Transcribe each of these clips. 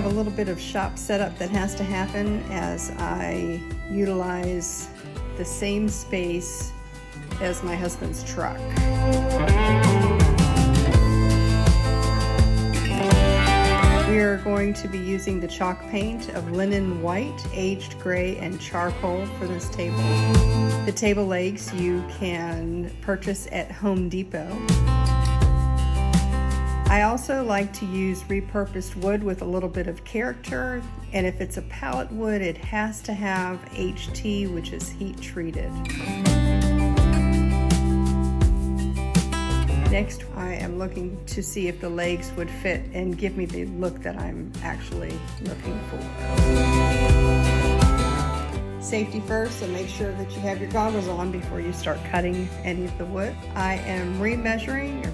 a little bit of shop setup that has to happen as I utilize the same space as my husband's truck. We are going to be using the chalk paint of linen white, aged gray, and charcoal for this table. The table legs you can purchase at Home Depot. I also like to use repurposed wood with a little bit of character, and if it's a pallet wood, it has to have HT, which is heat treated. Next, I am looking to see if the legs would fit and give me the look that I'm actually looking for. Safety first, and make sure that you have your goggles on before you start cutting any of the wood. I am measuring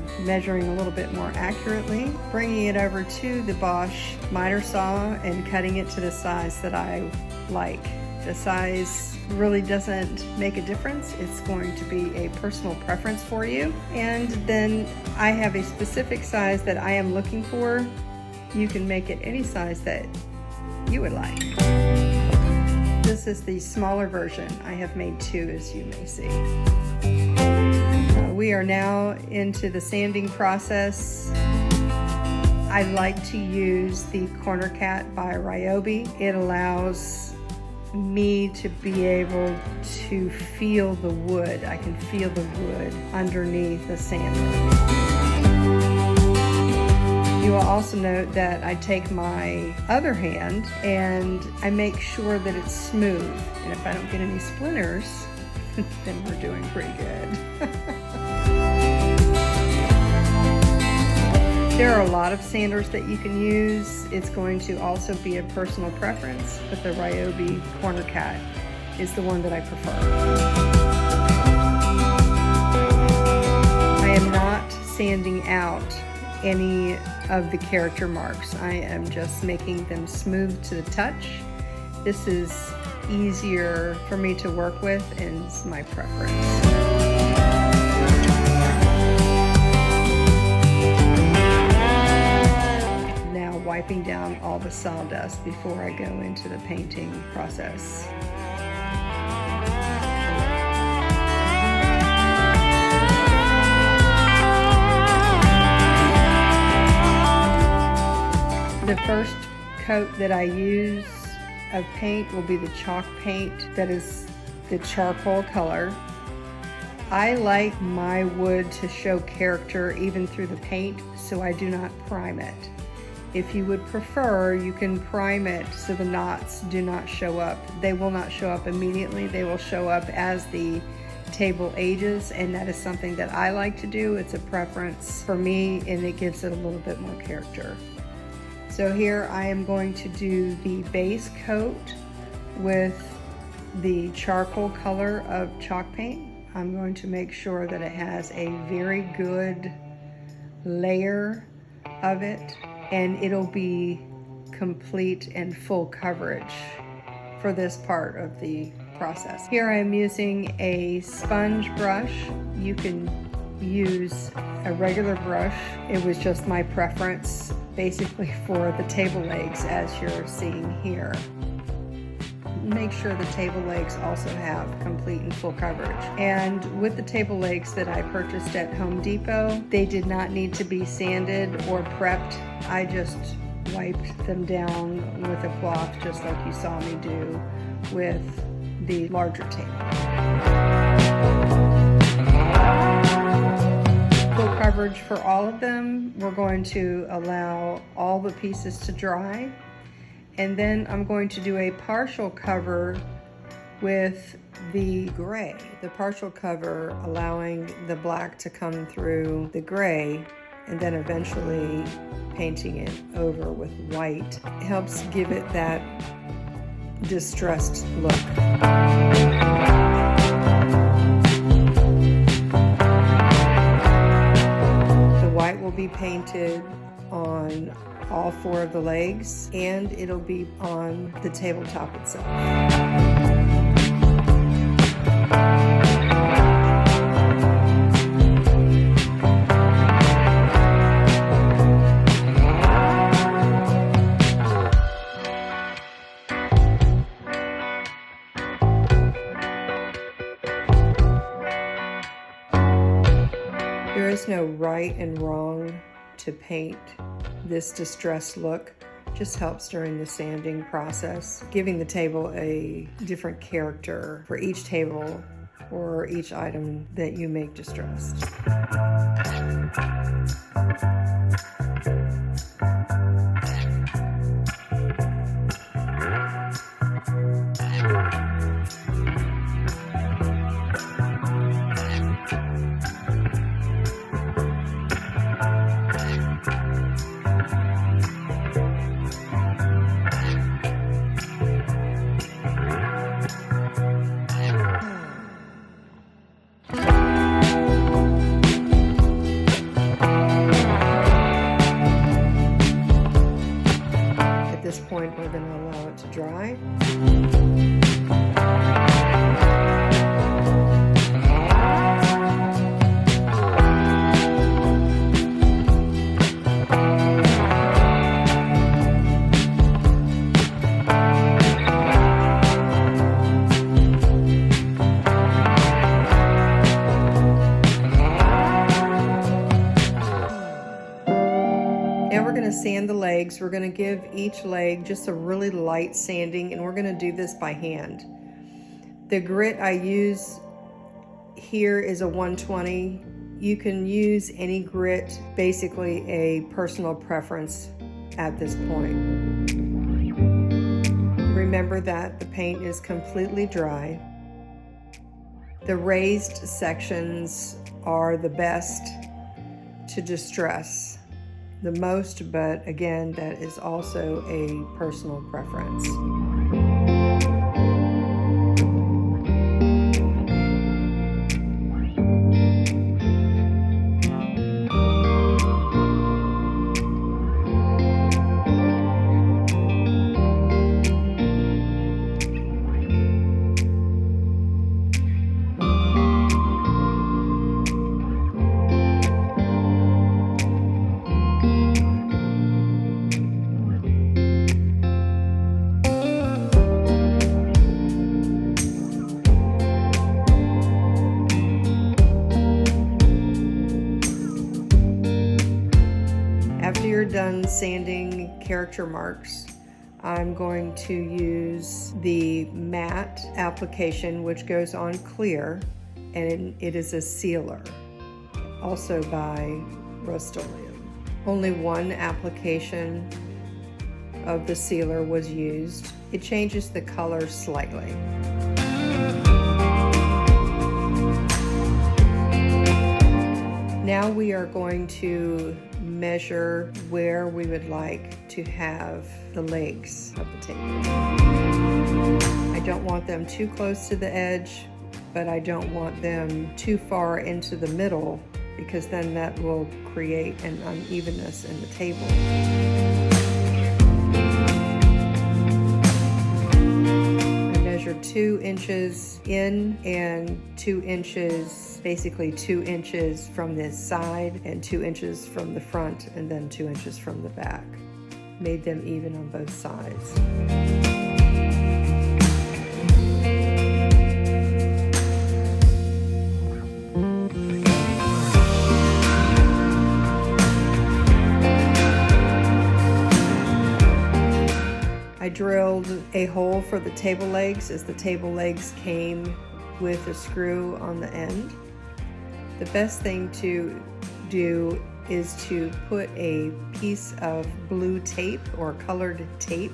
a little bit more accurately, bringing it over to the Bosch miter saw and cutting it to the size that I like. The size really doesn't make a difference. It's going to be a personal preference for you. And then I have a specific size that I am looking for. You can make it any size that you would like. This is the smaller version. I have made two, as you may see. We are now into the sanding process. I like to use the Corner Cat by Ryobi. It allows me to be able to feel the wood. I can feel the wood underneath the sander. You will also note that I take my other hand and I make sure that it's smooth. And if I don't get any splinters, then we're doing pretty good. There are a lot of sanders that you can use. It's going to also be a personal preference, but the Ryobi Corner Cat is the one that I prefer. I am not sanding out any of the character marks. I am just making them smooth to the touch. This is easier for me to work with and it's my preference. Wiping down all the sawdust before I go into the painting process. The first coat that I use of paint will be the chalk paint that is the charcoal color. I like my wood to show character even through the paint, so I do not prime it. If you would prefer, you can prime it so the knots do not show up. They will not show up immediately. They will show up as the table ages, and that is something that I like to do. It's a preference for me, and it gives it a little bit more character. So here I am going to do the base coat with the charcoal color of chalk paint. I'm going to make sure that it has a very good layer of it, and it'll be complete and full coverage for this part of the process. Here I'm using a sponge brush. You can use a regular brush. It was just my preference basically for the table legs, as you're seeing here. Make sure the table legs also have complete and full coverage. And with the table legs that I purchased at Home Depot, they did not need to be sanded or prepped. I just wiped them down with a cloth, just like you saw me do with the larger table. Full coverage for all of them. We're going to allow all the pieces to dry. And then I'm going to do a partial cover with the gray. The partial cover allowing the black to come through the gray, and then eventually painting it over with white. It helps give it that distressed look. The white will be painted on all four of the legs, and it'll be on the tabletop itself. is no right and wrong to paint this distressed look. Just helps during the sanding process, giving the table a different character for each table or each item that you make distressed. At this point, we're going to allow it to dry. Now we're going to sand the legs. We're going to give each leg just a really light sanding, and we're going to do this by hand. The grit I use here is a 120. You can use any grit, basically a personal preference at this point. Remember that the paint is completely dry. The raised sections are the best to distress the most, but again, that is also a personal preference. After you're done sanding character marks, I'm going to use the matte application, which goes on clear, and it is a sealer, also by Rust-Oleum. Only one application of the sealer was used. It changes the color slightly. Now we are going to measure where we would like to have the legs of the table. I don't want them too close to the edge, but I don't want them too far into the middle, because then that will create an unevenness in the table. I measured 2 inches in and 2 inches, basically 2 inches from this side and 2 inches from the front, and then 2 inches from the back. Made them even on both sides. I drilled a hole for the table legs, as the table legs came with a screw on the end. The best thing to do is to put a piece of blue tape or colored tape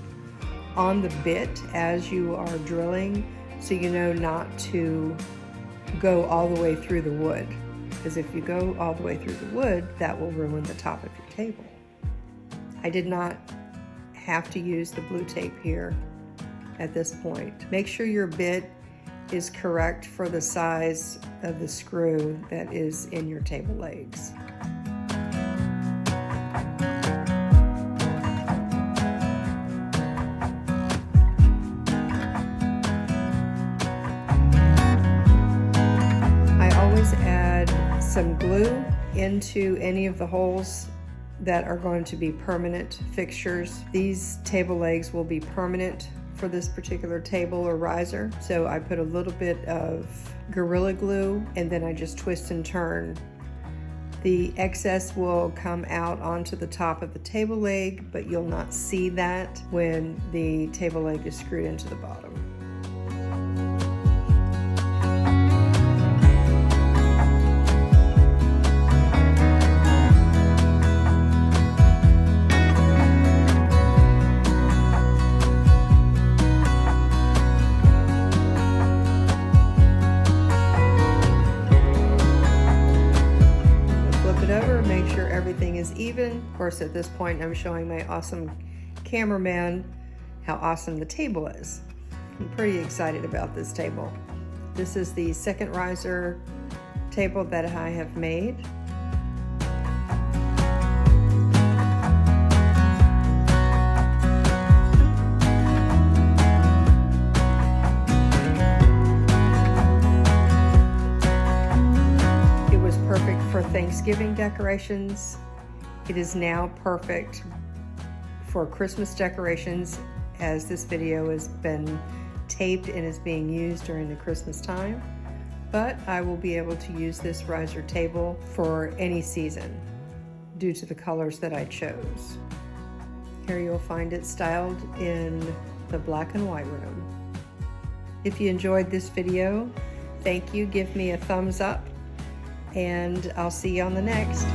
on the bit as you are drilling, so you know not to go all the way through the wood, because if you go all the way through the wood, that will ruin the top of your table. I did not have to use the blue tape here at this point. Make sure your bit is correct for the size of the screw that is in your table legs. I always add some glue into any of the holes that are going to be permanent fixtures. These table legs will be permanent for this particular table or riser. So I put a little bit of Gorilla Glue, and then I just twist and turn The excess will come out onto the top of the table leg, but you'll not see that when the table leg is screwed into the bottom. Over, make sure everything is even. Of course, at this point, I'm showing my awesome cameraman how awesome the table is. I'm pretty excited about this table. This is the second riser table that I have made. Perfect for Thanksgiving decorations. It is now perfect for Christmas decorations, as this video has been taped and is being used during the Christmas time. But I will be able to use this riser table for any season due to the colors that I chose. Here you'll find it styled in the black and white room. If you enjoyed this video, thank you. Give me a thumbs up, and I'll see you on the next.